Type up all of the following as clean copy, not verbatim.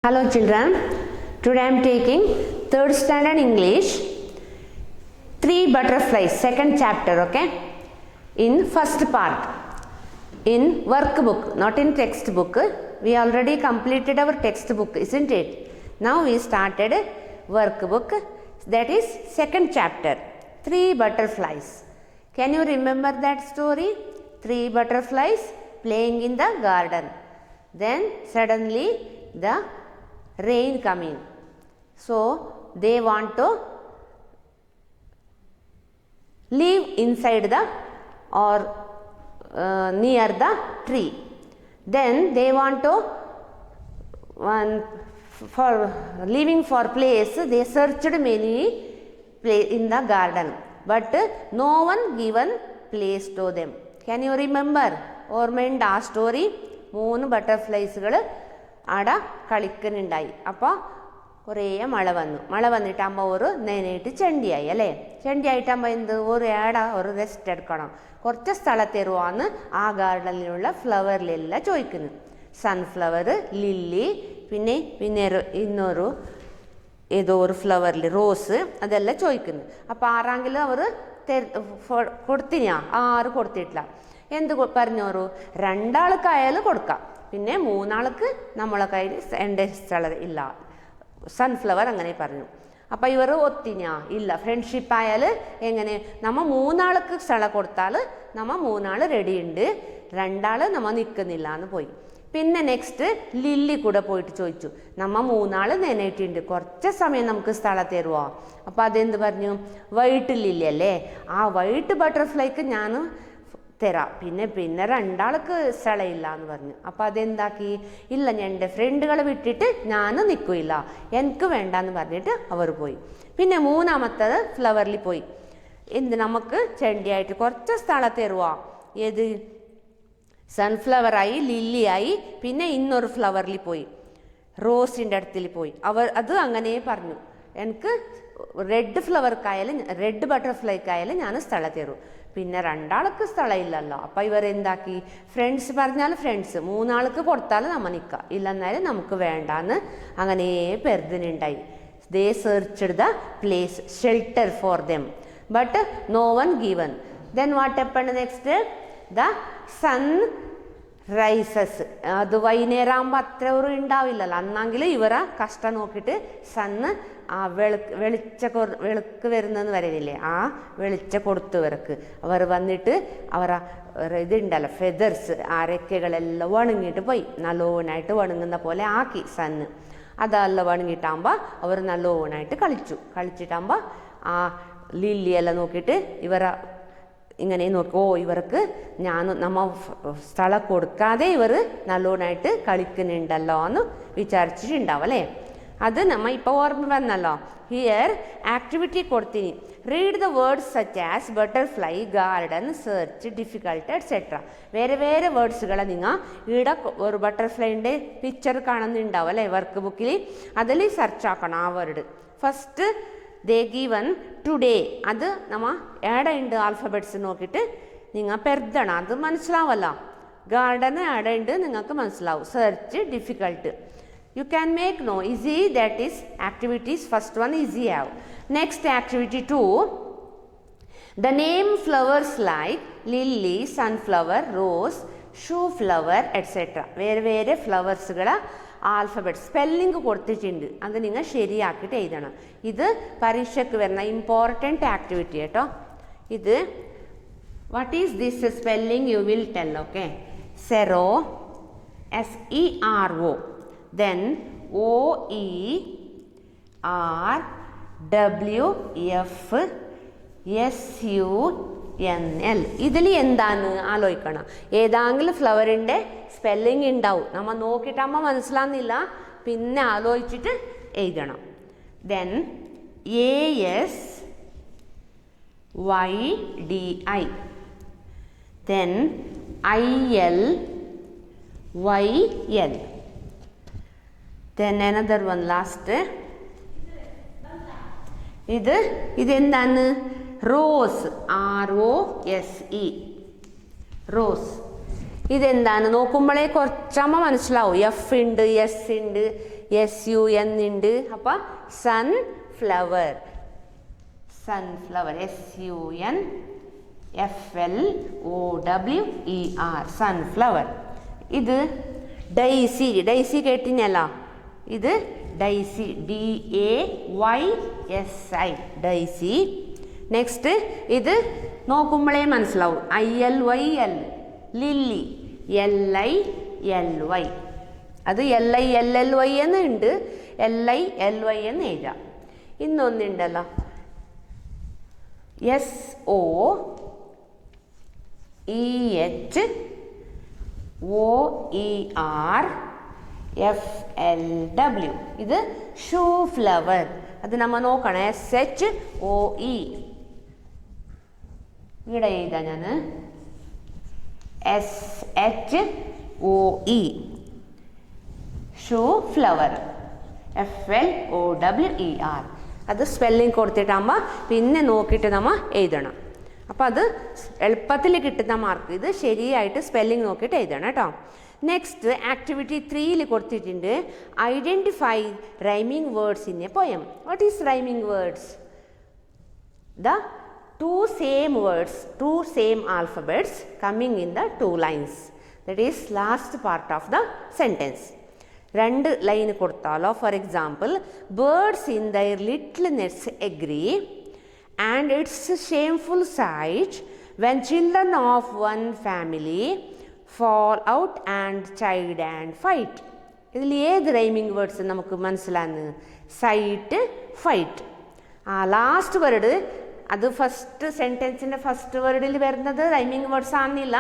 Hello children, today I am taking 3rd standard English, 3 butterflies, 2nd chapter, okay, in first part, in workbook, not in textbook. We already completed our textbook, isn't it? Now we started workbook, that is 2nd chapter, 3 butterflies. Can you remember that story? 3 butterflies playing in the garden. Then suddenly the rain coming, so they want to live inside the or near the tree. Then they want to for living for place, they searched many place in the garden, but no one given place to them. Can you remember? ഓർമ്മയുണ്ട് ആ story? 3 ബട്ടർഫ്ലൈസുകൾ അവിടെ കളിക്കുന്നുണ്ടായി. അപ്പോൾ കുറേ മഴ വന്നിട്ടാകുമ്പോൾ ഒരു നേനായിട്ട് ചെണ്ടിയായി അല്ലേ? ചെണ്ടിയായിട്ടാകുമ്പോൾ എന്ത് ഒരു റെസ്റ്റ് എടുക്കണം, കുറച്ച് സ്ഥലത്ത് തരുവാന്ന് ആ ഗാർഡനിലുള്ള ഫ്ലവറിലെല്ലാം ചോദിക്കുന്നു. സൺഫ്ലവർ, ലില്ലി, പിന്നെ ഇന്നൊരു ഏതോ ഒരു ഫ്ലവറിൽ റോസ്, അതെല്ലാം ചോദിക്കുന്നു. അപ്പോൾ ആരെങ്കിലും അവർ കൊടുത്തിനാ? ആരും കൊടുത്തിട്ടില്ല. എന്ത് പറഞ്ഞോറു? 2 ആൾക്കായാലും കൊടുക്കാം, പിന്നെ 3 ആൾക്ക് നമ്മളെ കയ്യിൽ എൻ്റെ സ്ഥലം ഇല്ല. സൺഫ്ലവർ അങ്ങനെ പറഞ്ഞു. അപ്പം ഇവർ ഒത്തിനാ? ഇല്ല. ഫ്രണ്ട്ഷിപ്പ് ആയാൽ എങ്ങനെ? നമ്മൾ 3 ആൾക്ക് സ്ഥലം കൊടുത്താൽ നമ്മൾ 3 ആൾ റെഡി ഉണ്ട്, 2 ആൾ നമ്മൾ നിൽക്കുന്നില്ല എന്ന് പോയി. പിന്നെ നെക്സ്റ്റ് ലില്ലി കൂടെ പോയിട്ട് ചോദിച്ചു, നമ്മൾ 3 ആൾ നനയിട്ടുണ്ട്, കുറച്ച് സമയം നമുക്ക് സ്ഥലം തരുമോ? അപ്പോൾ അതെന്ത് പറഞ്ഞു? വൈറ്റ് ലില്ലി അല്ലേ, ആ വൈറ്റ് ബട്ടർഫ്ലൈക്ക് ഞാൻ തരാം, പിന്നെ 2 ആൾക്ക് സ്ഥലമില്ല എന്ന് പറഞ്ഞു. അപ്പോൾ അതെന്താക്കി? ഇല്ല, ഞാൻ എൻ്റെ ഫ്രണ്ടുകളെ വിട്ടിട്ട് ഞാൻ നിൽക്കില്ല, എനിക്ക് വേണ്ടെന്ന് പറഞ്ഞിട്ട് അവർ പോയി. പിന്നെ 3ാമത്തത് ഫ്ലവറിൽ പോയി. നമുക്ക് ചെണ്ടിയായിട്ട് കുറച്ച് സ്ഥലം തരുമോ? ഏത്? സൺഫ്ലവറായി, ലില്ലിയായി, പിന്നെ ഇന്നൊരു ഫ്ലവറിൽ പോയി, റോസിൻ്റെ അടുത്തിൽ പോയി. അത് അങ്ങനെ പറഞ്ഞു, എനിക്ക് റെഡ് ഫ്ലവർക്കായാലും റെഡ് ബട്ടർഫ്ലൈക്കായാലും ഞാൻ സ്ഥലം തരും, പിന്നെ 2 ആൾക്ക് സ്ഥലമില്ലല്ലോ. അപ്പോൾ ഇവരെന്താക്കി? ഫ്രണ്ട്സ് പറഞ്ഞാൽ ഫ്രണ്ട്സ്, 3 ആൾക്ക് കൊടുത്താൽ നമ്മൾ നിൽക്കുക, ഇല്ലെന്നാലും നമുക്ക് വേണ്ടാന്ന് അങ്ങനെ പെരുതിനുണ്ടായി. They searched the place, shelter for them, but no one given. Then what happened next? The sun rises. അത് വൈകുന്നേരം ആകുമ്പോൾ അത്ര ഒരു ഉണ്ടാവില്ലല്ലോ, അന്നെങ്കിൽ ഇവരെ കഷ്ടം നോക്കിയിട്ട് സണ്ണ് ആ വെളുക്ക് വരുന്നതെന്ന് പറയുന്നില്ലേ, ആ വെളിച്ച കൊടുത്തു ഇവർക്ക്. അവർ വന്നിട്ട് ഇതുണ്ടല്ലോ ഫെദർസ്, ആ റെക്കകളെല്ലാം വണങ്ങിയിട്ട് പോയി, നല്ലോണമായിട്ട് വണങ്ങുന്ന പോലെ ആക്കി സണ്ണ്. അതെല്ലാം വണങ്ങിയിട്ടാകുമ്പോൾ അവർ നല്ലോണമായിട്ട് കളിച്ചിട്ടാകുമ്പോൾ ആ ലില്ലിയെല്ലാം നോക്കിയിട്ട് ഇവരെ ഇങ്ങനെ നോക്കി, ഇവർക്ക് നമ്മ സ്ഥലം കൊടുക്കാതെ ഇവർ നല്ലോണമായിട്ട് കളിക്കുന്നുണ്ടല്ലോ എന്ന് വിചാരിച്ചിട്ടുണ്ടാവും അല്ലേ? അത് നമ്മൾ ഇപ്പോൾ ഓർമ്മ വന്നല്ലോ. ഹിയർ ആക്ടിവിറ്റി കൊടുത്തിന്. Read the words such as butterfly, garden, search, difficult etcetera. വേറെ വേർഡ്സുകളെ നിങ്ങൾ ഇവിടെ ഒരു ബട്ടർഫ്ലൈൻ്റെ പിക്ചർ കാണുന്നുണ്ടാവും അല്ലേ വർക്ക് ബുക്കിൽ, അതിൽ സെർച്ച് ആക്കണം ആ വേർഡ്. ഫസ്റ്റ് ദേ ഗീവൻ ടുഡേ, അത് നമ്മൾ ഏടെയുണ്ട് ആൽഫബറ്റ്സ് നോക്കിയിട്ട് നിങ്ങൾ പെരുതണം, അത് മനസ്സിലാവല്ലോ. ഗാർഡൻ ഏടെയുണ്ട് നിങ്ങൾക്ക് മനസ്സിലാവും. Search, difficult. You can make no easy, that is activities. First one easy have. Next activity 2, the name flowers like lily, sunflower, rose, shoe flower, etc. വേറെ ഫ്ലവേഴ്സുകളെ alphabet spelling കൊടുത്തിട്ടുണ്ട്, അത് നിങ്ങൾ ശരിയാക്കിയിട്ട് എഴുതണം. ഇത് പരീക്ഷയ്ക്ക് വരുന്ന ഇമ്പോർട്ടൻ്റ് ആക്ടിവിറ്റി കേട്ടോ. ഇത് what is this spelling you will tell, okay? Zero, SERO, then OERWFSUNL. ഇതിൽ എന്താണ് ആലോചിക്കണം. ഏതെങ്കിലും ഫ്ലവറിൻ്റെ സ്പെല്ലിംഗ് ഉണ്ടാവും, നമ്മൾ നോക്കിയിട്ടാകുമ്പോൾ മനസ്സിലാകുന്നില്ല, പിന്നെ ആലോചിച്ചിട്ട് എഴുതണം. Then ASYDI, then ILYL, then another one last. ഇതെന്താണ്? Rose, ROSE, rose. ഇതെന്താണ് നോക്കുമ്പോഴേ കുറച്ചാകുമ്പോൾ മനസ്സിലാവും. എഫ് ഉണ്ട്, എസ് ഉണ്ട്, SUN ഉണ്ട്. അപ്പം സൺഫ്ലവർ, സൺഫ്ലവർ SUNFLOWER സൺഫ്ലവർ. ഇത് ഡൈസി, ഡൈസി കേട്ടിനല്ല, ഇത് ഡൈസി DAYSI ഡൈസി. നെക്സ്റ്റ് ഇത് നോക്കുമ്പോഴേ മനസ്സിലാവും ILYL ലില്ലി, LILY. അത് LILLY എന്നുണ്ട്, LILY എന്ന് എഴുതാം. ഇന്നൊന്നുണ്ടല്ലോ SOERFLW. ഇത് ഷൂ ഫ്ലവർ. അത് നമ്മൾ നോക്കണം, SHOE. ഇവിടെ എഴുതാം ഞാൻ SHOE ഷൂ ഫ്ലവർ FLOWER. അത് സ്പെല്ലിങ് കൊടുത്തിട്ടാകുമ്പോൾ പിന്നെ നോക്കിയിട്ട് നമ്മൾ എഴുതണം. അപ്പോൾ അത് എളുപ്പത്തിൽ കിട്ടുന്ന മാർക്ക്. ഇത് ശരിയായിട്ട് സ്പെല്ലിങ് നോക്കിയിട്ട് എഴുതണം കേട്ടോ. നെക്സ്റ്റ് ആക്ടിവിറ്റി 3 കൊടുത്തിട്ടുണ്ട്, identify rhyming words in A poem. What is rhyming words? The two same words, two same alphabets coming in the 2 lines. That is last part of the sentence. 2 line കൊടുത്താലോ, for example, birds in their little nests agree, and it's a shameful sight when children of one family fall out and chide and fight. ഇതിൽ ഏത് rhyming words നമുക്ക് മനസ്സിലാന്ന്? Sight, fight. Last word അത് first സെൻറ്റൻസിൻ്റെ first വേർഡിൽ വരുന്നത് rhyming words ആണെന്നില്ല.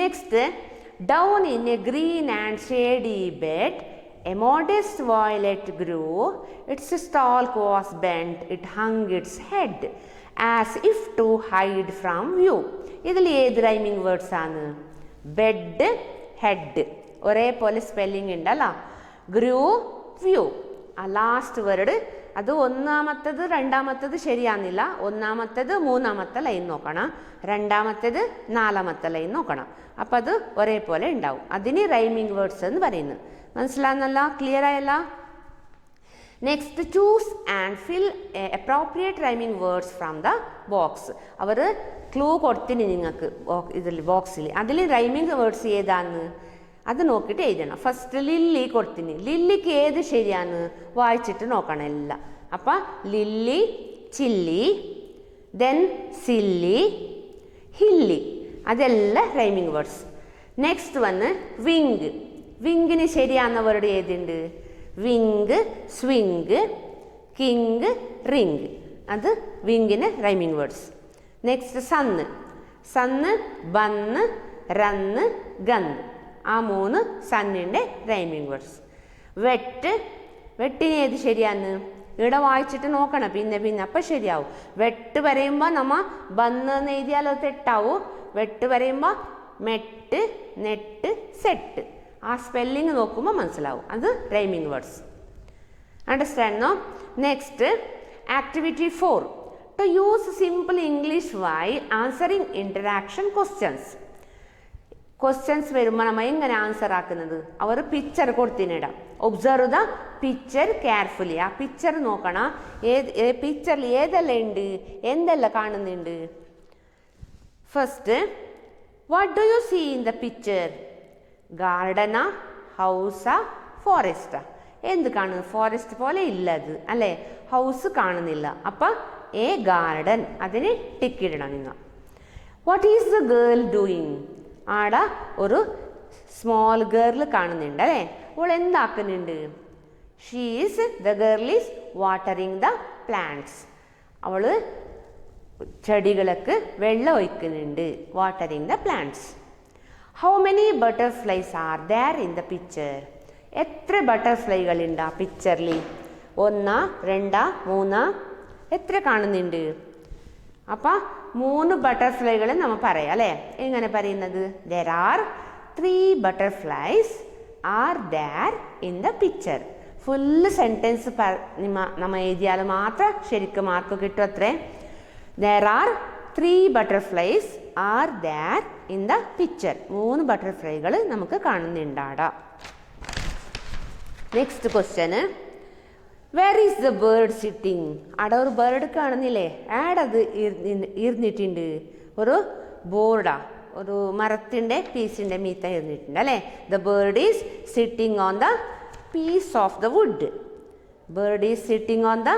Next, down in a green and shady bed a modest violet grew, its stalk was bent, it hung its head as if to hide from view. ഇതിൽ ഏത് rhyming words ആണ്? Bed, head ഒരേപോലെ spelling ഉണ്ടല്ലോ. ഗ്രൂ, view. Last word അത് ഒന്നാമത്തത് രണ്ടാമത്തത് ശരിയാകുന്നില്ല. ഒന്നാമത്തത് മൂന്നാമത്തെ ലൈൻ നോക്കണം, രണ്ടാമത്തേത് നാലാമത്തെ ലൈൻ നോക്കണം. അപ്പം അത് ഒരേപോലെ ഉണ്ടാവും. അതിന് റൈമിംഗ് വേർഡ്സ് എന്ന് പറയുന്നത്. മനസ്സിലാകുന്നല്ല? ക്ലിയർ ആയല്ല? Next, choose and fill appropriate rhyming words from the box. അവർ ക്ലൂ കൊടുത്തിന് നിങ്ങൾക്ക് ഇതിൽ ബോക്സിൽ. അതിൽ റൈമിംഗ് വേർഡ്സ് ഏതാന്ന് അത് നോക്കിയിട്ട് എഴുതണം. First lily കൊടുത്തിന്. ലില്ലിക്ക് ഏത് ശരിയാന്ന് വായിച്ചിട്ട് നോക്കണം എല്ലാം. അപ്പം lily, chilli, then silly, hilly, അതെല്ലാം റൈമിംഗ് വേർഡ്സ്. നെക്സ്റ്റ് വന്ന് വിങ്. വിങ്ങിന് ശരിയാകുന്ന വേർഡ് ഏതുണ്ട്? Wing, swing, king, ring. അത് വിങ്ങിന് rhyming words. Next sun. Sun, bun, run, gun. ആ 3 സണ്ണിൻ്റെ റൈമിംഗ് വേർഡ്സ്. വെട്ട്. വെട്ടിന് ഏത് ശരിയാന്ന്? ഇവിടെ വായിച്ചിട്ട് നോക്കണം പിന്നെ അപ്പം ശരിയാവും. വെട്ട് പറയുമ്പോൾ നമ്മൾ ബന്ന് എന്ന് എഴുതിയാലോ തെറ്റാവും. വെട്ട് പറയുമ്പോൾ മെട്ട്, നെട്ട്, സെട്ട്. ആ സ്പെല്ലിങ് നോക്കുമ്പോൾ മനസ്സിലാവും. അത് rhyming words. Understand no? Next, activity 4, to use simple English why answering interaction questions. Questions വരുമ്പോൾ നമ്മൾ എങ്ങനെ ആൻസർ ആക്കുന്നത്? അവർ പിക്ചർ കൊടുത്തിനിടാം. Observe the picture carefully. ആ പിക്ചർ നോക്കണം. പിക്ചറിൽ ഏതെല്ലാം ഉണ്ട്, എന്തെല്ലാം കാണുന്നുണ്ട്. First, what do you see in the picture? ഗാർഡനാ, ഹൗസാ, ഫോറസ്റ്റാ? എന്ത് കാണുന്നു? ഫോറസ്റ്റ് പോലെ ഇല്ലത് അല്ലേ, ഹൗസ് കാണുന്നില്ല. അപ്പം എ ഗാർഡൻ, അതിന് ടിക്കിടണം നിങ്ങൾ. What is the girl doing? ആടെ ഒരു സ്മോൾ ഗേൾ കാണുന്നുണ്ട് അല്ലേ. അവൾ എന്താക്കുന്നുണ്ട്? The girl is watering the plants. അവൾ ചെടികൾക്ക് വെള്ളം ഒഴിക്കുന്നുണ്ട്. Watering the plants. How many butterflies are there in the picture? എത്ര ബട്ടർഫ്ലൈകളുണ്ട് ആ പിക്ചറിൽ? 1, 2, 3? എത്ര കാണുന്നുണ്ട്? അപ്പം 3 ബട്ടർഫ്ലൈകൾ നമ്മൾ പറയാം അല്ലേ. എങ്ങനെ പറയുന്നത്? There are 3 butterflies are there in the picture. Full sentence നമ്മൾ എഴുതിയാൽ മാത്രം ശരിക്കും മാർക്ക് കിട്ടും. അത്രേ. There are 3 butterflies are there in the picture. 3 ബട്ടർഫ്ലൈകൾ നമുക്ക് കാണുന്നുണ്ടാടാം. Next question where is the bird sitting? അവിടെ ഒരു ബേർഡ് കാണുന്നില്ലേ? ആടത് ഇരുന്നിട്ടുണ്ട്. ഒരു ബോർഡാ, ഒരു മരത്തിൻ്റെ പീസിൻ്റെ മീത്ത ഇരുന്നിട്ടുണ്ട് അല്ലേ? The bird is sitting on the piece of the wood. Bird is sitting on the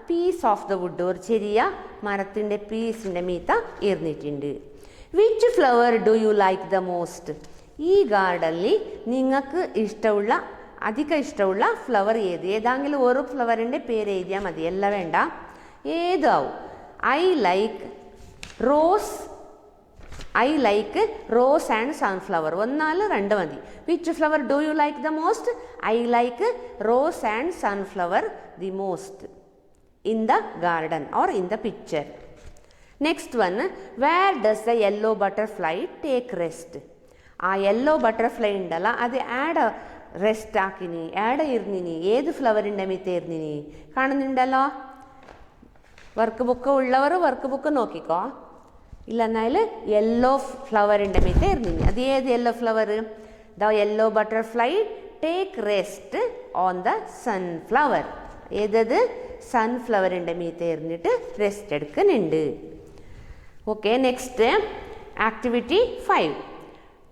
piece of the wood. ഒരു ചെറിയ മരത്തിൻ്റെ പീസിൻ്റെ മീത്ത ഇരുന്നിട്ടുണ്ട്. Which flower do you like the most? ഈ ഗാർഡനിൽ നിങ്ങൾക്ക് ഇഷ്ടമുള്ള അധികം ഇഷ്ടമുള്ള ഫ്ലവർ ഏത്? ഏതെങ്കിലും ഒരു ഫ്ലവറിൻ്റെ പേര് എഴുതിയാൽ മതി, എല്ലാം വേണ്ട, ഏതാവും. I like rose and sunflower. ഒന്നാല് രണ്ട് മതി. Which flower do you like the most? I like rose and sunflower the most in the garden or in the picture. Next one, where does the yellow butterfly take rest? ആ yellow butterfly ഉണ്ടല്ല, അത് ആടെ rest ആക്കിനി, ആടെ ഇരുന്നിനി, ഏത് ഫ്ലവറിൻ്റെ മീത്തെ ഇരുന്നിനി കാണുന്നുണ്ടല്ലോ. Work book ഉള്ളവർ work book നോക്കിക്കോ. ഇല്ലെന്നാൽ യെല്ലോ ഫ്ലവറിൻ്റെ മീത്തെ ഇരുന്നിനി. അത് ഏത് yellow flower? The yellow butterfly take rest on the sunflower. ഏതത്? സൺഫ്ലവറിൻ്റെ മീത്തെ ഇരുന്നിട്ട് റെസ്റ്റ് എടുക്കുന്നുണ്ട്. Okay, next activity 5.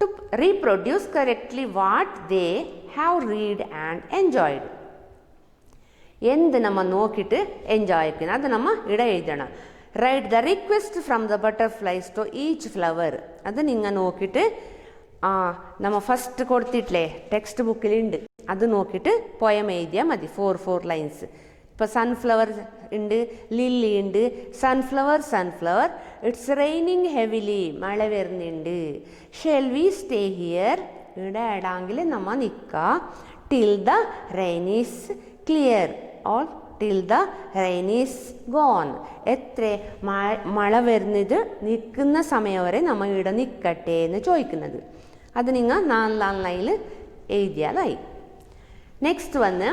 To reproduce correctly what they have read and enjoyed. എന്ത് നമ്മൾ നോക്കിയിട്ട് എൻജോയ് ആക്കുന്നത് അത് നമ്മൾ ഇവിടെ എഴുതണം. Write the request from the butterflies to each flower. അത് നിങ്ങൾ നോക്കിയിട്ട് നമ്മൾ ഫസ്റ്റ് കൊടുത്തിട്ടില്ലേ ടെക്സ്റ്റ് ബുക്കിലുണ്ട്, അത് നോക്കിയിട്ട് പോയം എഴുതിയാൽ മതി. 4 ലൈൻസ്. ഇപ്പോൾ സൺഫ്ലവർ ഉണ്ട്, ലില്ലി ഉണ്ട്. സൺഫ്ലവർ ഇറ്റ്സ് റെയിനിങ് ഹെവിലി, മഴ വരുന്നുണ്ട്. Shall we stay here? ഇവിടെ ഇടാങ്കിൽ നമ്മൾ നിൽക്കുക. Till the rain is clear or till the rain is gone. എത്ര മഴ വരുന്നത് നിൽക്കുന്ന സമയം വരെ നമ്മൾ ഇവിടെ നിൽക്കട്ടെ എന്ന് ചോദിക്കുന്നത്. അത് നിങ്ങൾ 4 ലൈനിൽ എഴുതിയാലായി. നെക്സ്റ്റ് വന്ന്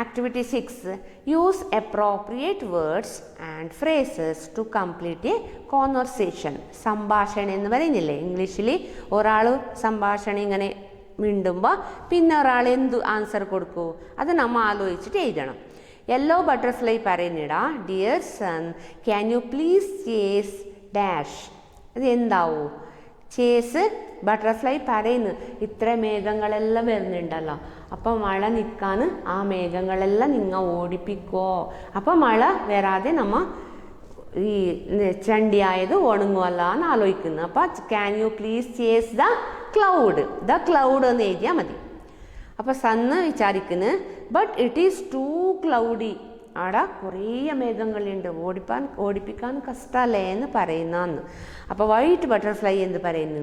activity 6. Use appropriate words and phrases to complete a conversation. സംഭാഷണം എന്ന് പറയുന്നില്ലേ ഇംഗ്ലീഷിൽ? ഒരാൾ സംഭാഷണം ഇങ്ങനെ മിണ്ടുമ്പോൾ പിന്നെ ഒരാൾ എന്തു ആൻസർ കൊടുക്കൂ, അത് നമ്മൾ ആലോചിച്ചിട്ട് എഴുതണം. യെല്ലോ ബട്ടർഫ്ലൈ പറയുന്നിടാ, dear sun can you please chase dash. അത് എന്താവൂ? ചേസ് ബട്ടർഫ്ലൈ പറയുന്നു, ഇത്ര മേഘങ്ങളെല്ലാം വരുന്നുണ്ടല്ലോ, അപ്പോൾ മഴ നിൽക്കാൻ ആ മേഘങ്ങളെല്ലാം നിങ്ങൾ ഓടിപ്പിക്കോ. അപ്പോൾ മഴ വരാതെ നമ്മൾ ഈ ചണ്ടിയായത് ഉണങ്ങുമല്ലോ എന്ന് ആലോചിക്കുന്നു. അപ്പോൾ can you please chase the cloud എന്ന് എഴുതിയാൽ മതി. അപ്പോൾ സന്ന് വിചാരിക്കുന്നു, but it is too cloudy. അവിടെ കുറേ മേഘങ്ങളുണ്ട്, ഓടിപ്പിക്കാൻ കഷ്ടമല്ലേ എന്ന് പറയുന്നതെന്ന്. അപ്പോൾ വൈറ്റ് ബട്ടർഫ്ലൈ എന്ന് പറയുന്നു,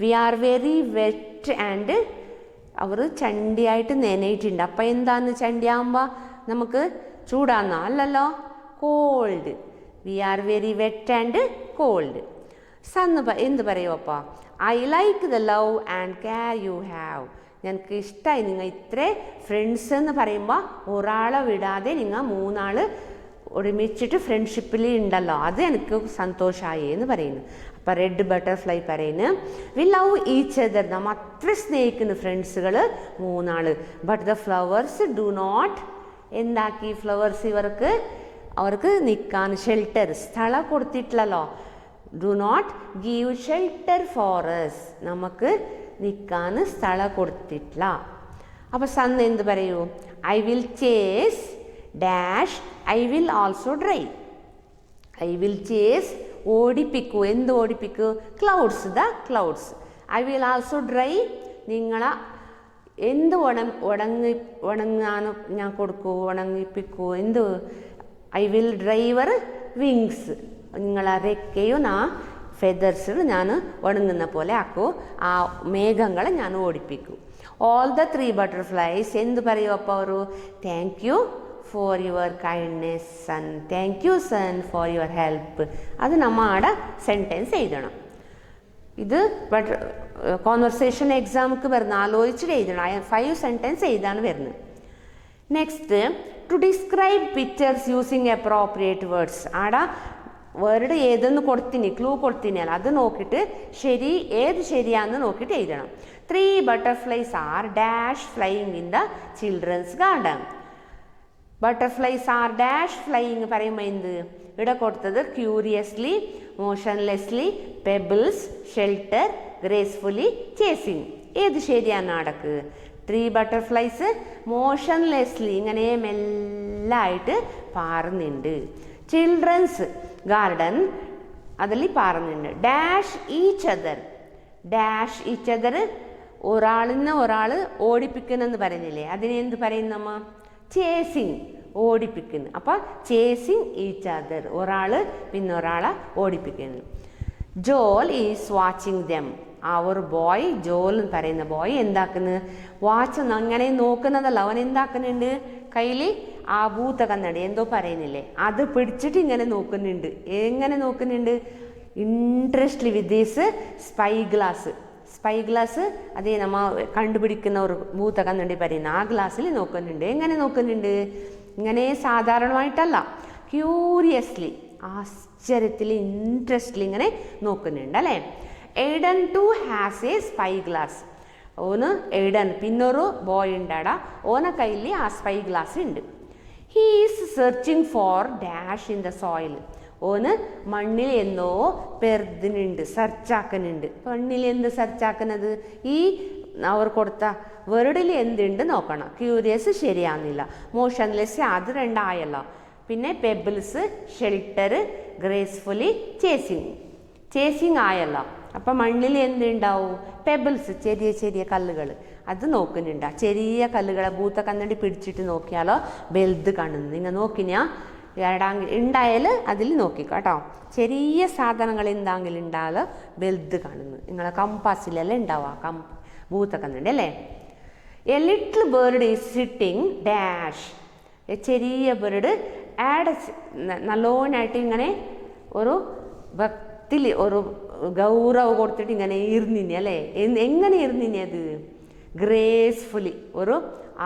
we are very wet and. അവർ ചണ്ടിയായിട്ട് നനയിട്ടുണ്ട്. അപ്പം എന്താന്ന് ചണ്ടിയാകുമ്പോൾ നമുക്ക് ചൂടാന്നോ? അല്ലല്ലോ, cold. We are very wet and cold. Sun എന്ത് പറയുമപ്പാ? I like the love and care you have. ഞങ്ങൾക്ക് ഇഷ്ടമായി നിങ്ങൾ ഇത്ര ഫ്രണ്ട്സ് എന്ന് പറയുമ്പോൾ ഒരാളെ വിടാതെ നിങ്ങൾ 3 ആൾ ഒരുമിച്ചിട്ട് ഫ്രണ്ട്ഷിപ്പിൽ ഉണ്ടല്ലോ, അത് എനിക്ക് സന്തോഷമായി എന്ന് പറയുന്നു. അപ്പം റെഡ് ബട്ടർഫ്ലൈ പറയുന്നു, വി ലവ് ഈച്ച് അതർ. നമ്മൾ അത്ര സ്നേഹിക്കുന്നു ഫ്രണ്ട്സുകൾ 3 ആൾ. But the flowers do not. എന്താക്കി ഫ്ലവേഴ്സ്? അവർക്ക് നിൽക്കാൻ ഷെൽട്ടർ, സ്ഥലം കൊടുത്തിട്ടില്ലല്ലോ. Do not give shelter for us. നമുക്ക് നിൽക്കാൻ സ്ഥലം കൊടുത്തിട്ടില്ല. അപ്പോൾ സന്ന് എന്ത് പറയൂ? I will chase dash I will also drive. I will chase ഓടിപ്പിക്കൂ. എന്ത് ഓടിപ്പിക്കൂ? Clouds. I will also drive. നിങ്ങളെ എന്ത് ഉണങ്ങാനോ ഞാൻ കൊടുക്കൂ, ഉണങ്ങിപ്പിക്കൂ. എന്ത്? I will driver wings. നിങ്ങളെ റെക്കയും ഫെദർസ് ഞാൻ ഉണങ്ങുന്ന പോലെ ആക്കൂ. ആ മേഘങ്ങളെ ഞാൻ ഓടിപ്പിക്കൂ. ഓൾ ദ 3 ബട്ടർഫ്ലൈസ് എന്ത് പറയൂ? അപ്പോൾ അവർ thank you for your kindness sun. Thank you sun for your help. അത് നമ്മൾ അവിടെ സെൻറ്റൻസ് എഴുതണം. ഇത് കോൺവെർസേഷൻ എക്സാമുക്ക് വരുന്ന ആലോചിച്ചിട്ട് എഴുതണം. 5 സെൻറ്റൻസ് എഴുതാണ് വരുന്നത്. Next, to describe pictures using appropriate words. അവിടെ വേർഡ് ഏതെന്ന് കൊടുത്തിന്, ക്ലൂ കൊടുത്തിനാൽ അത് നോക്കിയിട്ട് ഏത് ശരിയാന്ന് നോക്കിയിട്ട് എഴുതണം. 3 butterflies are dash flying in the children's garden. Butterflies are dash flying പറയുമ്പോൾ എന്ത് ഇവിടെ കൊടുത്തത് curiously, motionlessly, pebbles, shelter, gracefully, chasing. ഏത് ശരിയാണ് നടക്ക്? 3 ബട്ടർഫ്ലൈസ് മോഷൻലെസ്ലി ഇങ്ങനെ മെല്ലായിട്ട് പാറുന്നുണ്ട്. ചിൽഡ്രൻസ് ഗാർഡൻ അതിൽ പാറുന്നുണ്ട്. ഡാഷ് ഈച്ച് അതർ ഒരാളിന്ന് ഒരാൾ ഓടിപ്പിക്കുന്നെന്ന് പറയുന്നില്ലേ, അതിനെ എന്ത് പറയുന്ന നമ്മ? ചേസിങ്, ഓടിപ്പിക്കുന്നു. അപ്പോൾ ചേസിങ് ഈച്ച് അതർ, ഒരാൾ പിന്നെ ഒരാളെ ഓടിപ്പിക്കുന്നു. ജോൽ ഈസ് വാച്ചിങ് ദം. ആ ഒരു ബോയ്, ജോൽ എന്ന് പറയുന്ന ബോയ് എന്താക്കുന്നു? വാച്ച് അങ്ങനെ നോക്കുന്നതല്ല, അവൻ എന്താക്കുന്നുണ്ട്? കയ്യിൽ ആ ഭൂത കണ്ണട എന്തോ പറയുന്നില്ലേ, അത് പിടിച്ചിട്ട് ഇങ്ങനെ നോക്കുന്നുണ്ട്. എങ്ങനെ നോക്കുന്നുണ്ട്? ഇൻട്രസ്റ്റ്ലി വിത്ത് ദീസ് സ്പൈ ഗ്ലാസ് അതേ നമ്മ കണ്ടുപിടിക്കുന്ന ഒരു ഭൂത കണ്ണടി പറയുന്ന ആ ഗ്ലാസ്സിൽ നോക്കുന്നുണ്ട്. എങ്ങനെ നോക്കുന്നുണ്ട്? ഇങ്ങനെ സാധാരണമായിട്ടല്ല, ക്യൂരിയസ്ലി, ആശ്ചര്യത്തിൽ, ഇൻട്രസ്റ്റ്ലി ഇങ്ങനെ നോക്കുന്നുണ്ട് അല്ലേ. Aiden too has a spy glass. ഓന് എയ്ഡൻ പിന്നൊരു ബോയ് ഉണ്ടാടാ, ഓന കയ്യിൽ ആ സ്പൈ ഗ്ലാസ് ഉണ്ട്. He is searching for dash in the soil. ഓന് മണ്ണിൽ എന്തോ പെർദിനുണ്ട്, സെർച്ചാക്കുന്നുണ്ട്. മണ്ണിൽ എന്ത് സെർച്ചാക്കുന്നത്? ഈ അവർ കൊടുത്ത വേർഡിൽ എന്തുണ്ട് നോക്കണം. ക്യൂരിയസ് ശരിയാകുന്നില്ല, മോഷൻലെസ് അത് രണ്ടായല്ലോ. പിന്നെ പെബിൾസ്, ഷെൽട്ടർ, ഗ്രേസ്ഫുള്ളി, ചേസിങ് ആയല്ലോ. അപ്പം മണ്ണിൽ എന്തുണ്ടാവും? പെബിൾസ്, ചെറിയ കല്ലുകൾ, അത് നോക്കുന്നുണ്ട്. ചെറിയ കല്ലുകളെ ഭൂത കണ്ണടി പിടിച്ചിട്ട് നോക്കിയാലോ വലുത് കാണുന്നു. നിങ്ങൾ നോക്കിനാ ഉണ്ടായാൽ അതിൽ നോക്കിക്കോ കേട്ടോ. ചെറിയ സാധനങ്ങൾ എന്തെങ്കിലും ഉണ്ടായാലോ വലുത് കാണുന്നു. നിങ്ങളെ കമ്പാസിലെല്ലാം ഉണ്ടാവുക ഭൂത കണ്ണടി അല്ലേ. A little bird is sitting dash. ചെറിയ ബേർഡ് നല്ലോണമായിട്ട് ഇങ്ങനെ ഒരു ഭക്തിയിൽ ഒരു ഗൗരവം കൊടുത്തിട്ട് ഇങ്ങനെ ഇരുന്നിനി അല്ലേ. എങ്ങനെ ഇരുന്നിനി അത്? ഗ്രേസ്ഫുള്ളി, ഒരു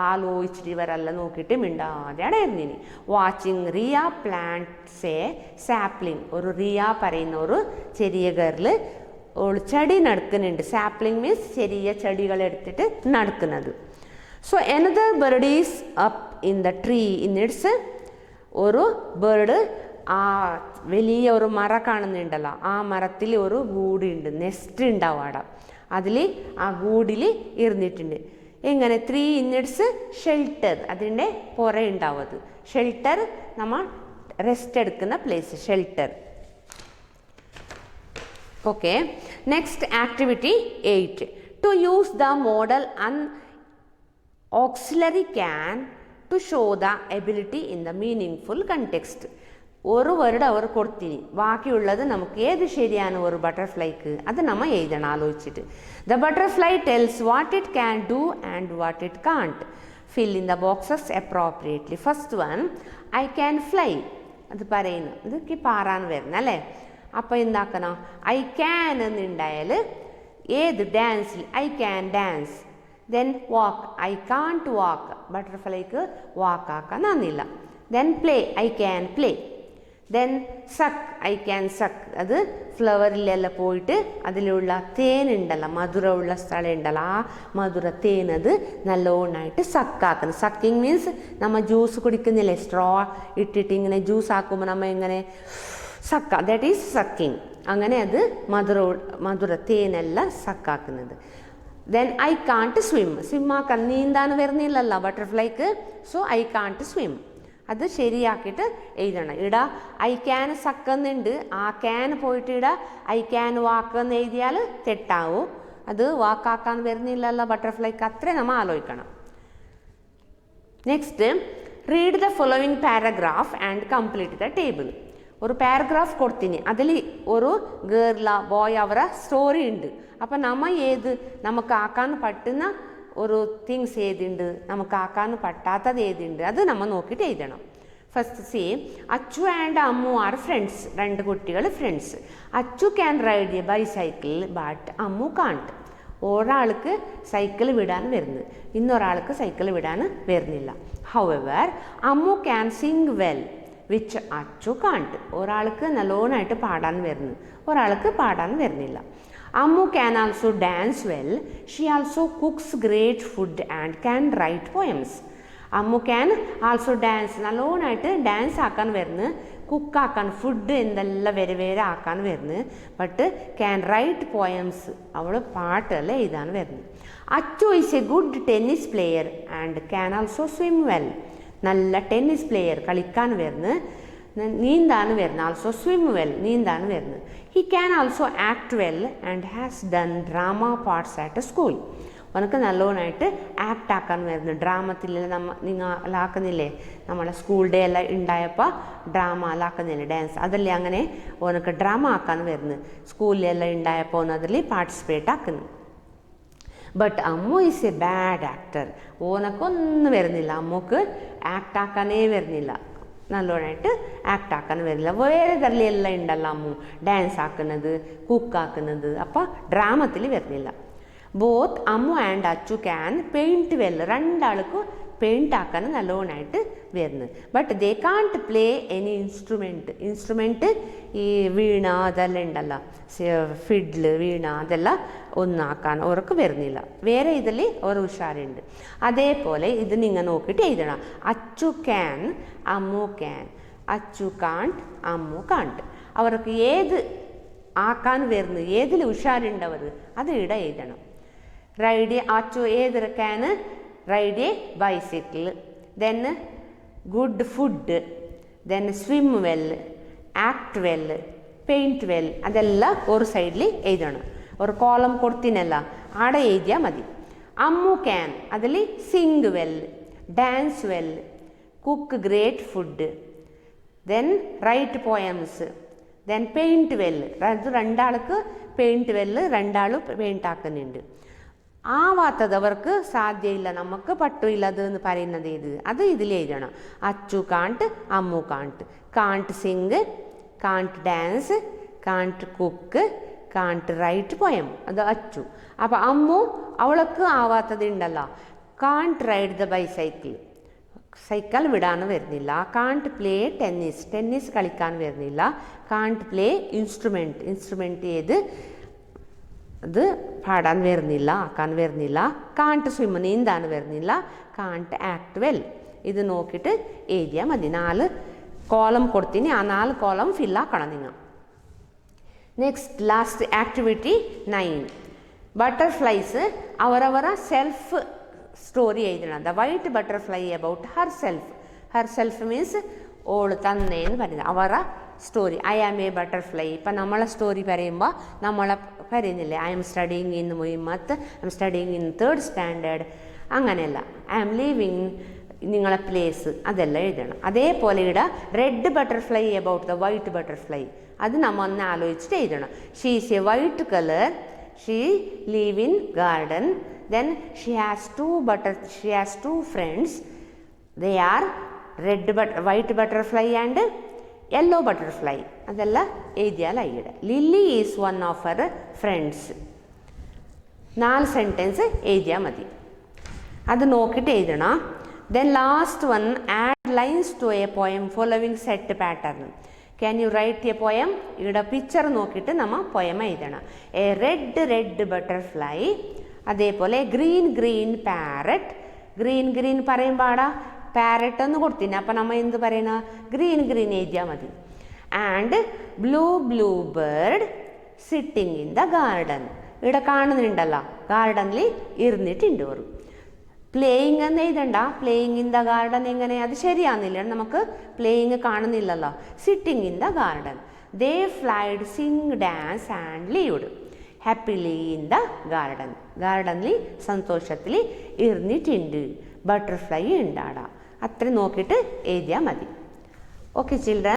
ആലോചിച്ചിട്ട് ഇവരെല്ലാം നോക്കിയിട്ട് മിണ്ടാതെയാണ് ഇരുന്നിനി. Watching Riya plants a sapling. ഒരു റിയ പറയുന്ന ഒരു ചെറിയ ഗേർല് ചെടി നടക്കുന്നുണ്ട്. സാപ്ലിംഗ് മീൻസ് ചെറിയ ചെടികൾ എടുത്തിട്ട് നടക്കുന്നത്. So another bird is up in the tree in its. ഒരു ബേർഡ് ആ വലിയ ഒരു മരം കാണുന്നുണ്ടല്ലോ, ആ മരത്തിൽ ഒരു ഗൂടുണ്ട്, നെസ്റ്റ് ഉണ്ടാവും അവിടെ. അതിൽ ആ ഗൂടിൽ ഇരുന്നിട്ടുണ്ട്. എങ്ങനെ? 3 ഇന്നിറ്റ്സ് ഷെൽട്ടർ, അതിൻ്റെ പുറ ഉണ്ടാവും. അത് ഷെൽട്ടർ, നമ്മൾ റെസ്റ്റ് എടുക്കുന്ന place, shelter. Okay, next activity 8. To use the modal auxiliary can to show the ability in the meaningful context. ഒരു വേർഡ് അവർ കൊടുത്തിനി, ബാക്കിയുള്ളത് നമുക്ക് ഏത് ശരിയാണ് ഒരു ബട്ടർഫ്ലൈക്ക് അത് നമ്മൾ എഴുതണം ആലോചിച്ചിട്ട്. The butterfly tells what it can do and what it can't. Fill in the boxes appropriately. First one, I can fly. അത് പറയുന്നു, ഇതൊക്കെ പാറാൻ വരുന്ന അല്ലേ. അപ്പോൾ എന്താക്കണം? ഐ ക്യാൻ എന്നുണ്ടായാൽ ഏത് ഡാൻസിൽ I can dance. Then walk, I can't walk. ബട്ടർഫ്ലൈക്ക് വാക്കാക്കാൻ നന്നില്ല. Then play, I can play. Then suck, I can suck. അത് ഫ്ലവറിലെല്ലാം പോയിട്ട് അതിലുള്ള തേനുണ്ടല്ലോ, മധുരമുള്ള സ്ഥലം ഉണ്ടല്ലോ, ആ മധുര തേൻ അത് നല്ലോണമായിട്ട് സക്കാക്കണം. സക്കിങ് മീൻസ് നമ്മൾ ജ്യൂസ് കുടിക്കുന്നില്ലേ, സ്ട്രോ ഇട്ടിട്ട് ഇങ്ങനെ ജ്യൂസ് ആക്കുമ്പോൾ നമ്മൾ ഇങ്ങനെ സക്ക, ദാറ്റ് ഈസ് സക്കിങ്. അങ്ങനെ അത് മധുര തേനെല്ലാം സക്കാക്കുന്നത്. Then I can't swim. സ്വിമ്മാക്കാൻ നീന്താൻ വരുന്നില്ലല്ലോ ബട്ടർഫ്ലൈക്ക്. So I can't swim. അത് ശരിയാക്കിയിട്ട് എഴുതണം. ഇട ഐ ക്യാൻ സക്കുന്നുണ്ട്, ആ ക്യാൻ പോയിട്ട് ഇട ഐ ക്യാൻ വാക്ക് എന്ന് എഴുതിയാൽ തെറ്റാവും. അത് വാക്കാക്കാൻ വരുന്നില്ലല്ലോ ബട്ടർഫ്ലൈക്ക്, അത്രേ നമ്മൾ ആലോചിക്കണം. Next, read the following paragraph and complete the table. ഒരു പാരഗ്രാഫ് കൊടുത്തിന്, അതിൽ ഒരു ഗേർല ബോയ് അവരെ സ്റ്റോറി ഉണ്ട്. അപ്പം നമുക്ക് ആക്കാൻ പറ്റുന്ന ഒരു തിങ്സ് ഏതുണ്ട്, നമുക്ക് ആക്കാൻ പറ്റാത്തത് ഏതുണ്ട്, അത് നമ്മൾ നോക്കിയിട്ട് എഴുതണം. First see, Achu and Ammu are friends. 2 കുട്ടികൾ friends. Achu can ride a bicycle but Ammu can't. ഒരാൾക്ക് സൈക്കിൾ വിടാൻ വരുന്നു, ഇന്നൊരാൾക്ക് സൈക്കിൾ വിടാൻ വരുന്നില്ല. However Ammu can sing well. Which Achu can't. ഒരാൾക്ക് നല്ലോണമായിട്ട് പാടാൻ വരുന്നു, ഒരാൾക്ക് പാടാൻ വരുന്നില്ല. Ammu can also dance well. She also cooks great food and can write poems. Ammu can also dance, നല്ലോണമായിട്ട് ഡാൻസ് ആക്കാൻ വരുന്നു, കുക്കാക്കാൻ ഫുഡ് എന്തെല്ലാം വേറെ ആക്കാൻ വരുന്നു. ബട്ട് ക്യാൻ റൈറ്റ് പോയംസ്, അവൾ പാട്ടെല്ലാം എഴുതാൻ വരുന്നു. Achu is A good tennis player and can also swim well. നല്ല ടെന്നീസ് പ്ലെയർ, കളിക്കാൻ വരുന്നു, നീന്താൻ വരുന്നു. ആൾസോ സ്വിം വെൽ, നീന്താൻ വരുന്നു. He can also act well and has done drama parts at school. അവനക്ക് നല്ലോണമായിട്ട് ആക്ട് ആക്കാൻ വരുന്നു. ഡ്രാമത്തിൽ നിങ്ങളാക്കുന്നില്ലേ, നമ്മളെ സ്കൂൾ ഡേ എല്ലാം ഉണ്ടായപ്പോൾ ഡ്രാമ ആക്കുന്നില്ലേ, ഡാൻസ്, അതല്ലേ അങ്ങനെ ഓനക്ക് ഡ്രാമ ആക്കാൻ വരുന്നു. സ്കൂളിലെല്ലാം ഉണ്ടായപ്പോൾ ഓൻ അതിൽ പാർട്ടിസിപ്പേറ്റ് ആക്കുന്നു. But Ammu is a bad actor. ഓനക്കൊന്നും വരുന്നില്ല, അമ്മുക്ക് ആക്ട് ആക്കാനേ വരുന്നില്ല, നല്ലോണമായിട്ട് ആക്ട് ആക്കാൻ വരുന്നില്ല. വേറെ തരലെല്ലാം ഉണ്ടല്ലോ അമ്മു, ഡാൻസ് ആക്കുന്നത്, കുക്കാക്കുന്നത്, അപ്പോൾ ഡ്രാമത്തിൽ വരുന്നില്ല. Both Ammu and Achu can paint well. രണ്ടാൾക്കും പെയിൻറ്റ് ആക്കാൻ നല്ലോണമായിട്ട് വരുന്നു. But they can't play any instrument ഈ വീണ അതെല്ലാം ഉണ്ടല്ലോ, ഫിഡ്ല്, വീണ അതെല്ലാം ഒന്നാക്കാൻ അവർക്ക് വരുന്നില്ല. വേറെ ഇതിൽ അവർ ഉഷാറുണ്ട്. അതേപോലെ ഇത് നിങ്ങൾ നോക്കിയിട്ട് എഴുതണം. Achu can, Ammu can. Achu can't, Ammu can't. അവർക്ക് ഏത് ആക്കാൻ വരുന്നു, ഏതിൽ ഉഷാറുണ്ടവർ അത് ഇവിടെ എഴുതണം. റൈഡ് അച്ചു ഏതൊരു can ride A bicycle. Then good food, then swim well, act well, paint well, അതെല്ലാം ഒരു സൈഡിൽ എഴുതണം. ഒരു കോളം കൊടുത്തിനല്ല, ആടെ എഴുതിയാൽ മതി. അമ്മു ക്യാൻ അതിൽ sing well, dance well, cook great food, then write poems, then paint well. അത് രണ്ടാൾക്ക് പെയിൻറ്റ് വെൽ, രണ്ടാളും പെയിൻറ്റ് ആക്കുന്നുണ്ട്. ആവാത്തത് അവർക്ക് സാധ്യമില്ല, നമുക്ക് പട്ടില്ല അതെന്ന് പറയുന്നത് ഏത്, അത് ഇതിൽ എഴുതണം. Achu can't, Ammu can't. Can't Singh, can't dance, can't cook, can't right poem, അത് അച്ചു. അപ്പോൾ അമ്മു അവൾക്ക് ആവാത്തത് ഉണ്ടല്ലോ, can't ride the bicycle, cycle വിടാൻ വരുന്നില്ല. കാൺട്ട് പ്ലേ ടെന്നീസ് കളിക്കാൻ വരുന്നില്ല. കാൺട്ട് പ്ലേ ഇൻസ്ട്രുമെൻറ്റ് ഏത്, അത് പാടാൻ വരുന്നില്ല, ആക്കാൻ വരുന്നില്ല. കാൺട്ട് സ്വിം, നീന്താൻ വരുന്നില്ല. Can't act well. ഇത് നോക്കിയിട്ട് എഴുതിയാൽ മതി. 4 കോളം കൊടുത്തിന്, ആ 4 കോളം ഫില്ലാക്കണം നിങ്ങൾ. Next last activity 9. ബട്ടർഫ്ലൈസ് അവരവರ സെൽഫ് സ്റ്റോറി എഴുതണം. The white butterfly about her self means ഓള് തന്നെ എന്ന് പറയുന്നത് അവര story. I am a butterfly. ഇപ്പം നമ്മളെ സ്റ്റോറി പറയുമ്പോൾ നമ്മളെ പറയുന്നില്ലേ, I am studying in Muhimmath, I am studying in 3rd standard, അങ്ങനെയല്ല. ഐ ആം ലിവിങ്, നിങ്ങളെ പ്ലേസ്, അതെല്ലാം എഴുതണം. അതേപോലെ ഇവിടെ red butterfly about the white butterfly, അത് നമ്മൾ ഒന്ന് ആലോചിച്ചിട്ട് എഴുതണം. She is A white colour, she live in garden, then she has two friends, they are white butterfly and yellow butterfly. ಅದೆಲ್ಲ ಎഴുതിയാൽ ഇവിടെ. Lilly is one of her friends. 4 sentence എഴുതിയാൽ മതി. അത് നോക്കിയിട്ട് എഴുതണം. Then last one, add lines to a poem following set pattern. Can you write a poem? ഇവിടെ picture നോക്കിയിട്ട് നമ്മൾ പോയം എഴുതണം. എ റെഡ് ബട്ടർഫ്ലൈ, അതേപോലെ ഗ്രീൻ പാരറ്റ്. ഗ്രീൻ പറയുമ്പോടാ പാരറ്റ് എന്ന് കൊടുത്തിന്, അപ്പം നമ്മൾ എന്ത് പറയണ, ഗ്രീൻ എഴുതിയാൽ മതി. And blue bird sitting in the garden. ഇവിടെ കാണുന്നുണ്ടല്ലോ, ഗാർഡനിൽ ഇരുന്നിട്ടുണ്ട് ഒരു. പ്ലേയിങ് എന്ന് എഴുതണ്ട, പ്ലേയിങ് ഇൻ ദ ഗാർഡൻ എങ്ങനെ, അത് ശരിയാകുന്നില്ല, നമുക്ക് പ്ലേയിങ് കാണുന്നില്ലല്ലോ. Sitting in the garden. They ഫ്ലൈഡ്, Singh, dance and lived happily in the garden. ഗാർഡനിൽ സന്തോഷത്തിൽ ഇരുന്നിട്ടുണ്ട്. ബട്ടർഫ്ലൈ ഉണ്ടാടാ. അത്ര നോക്കിയിട്ട് എഴുതിയാൽ മതി. Okay children.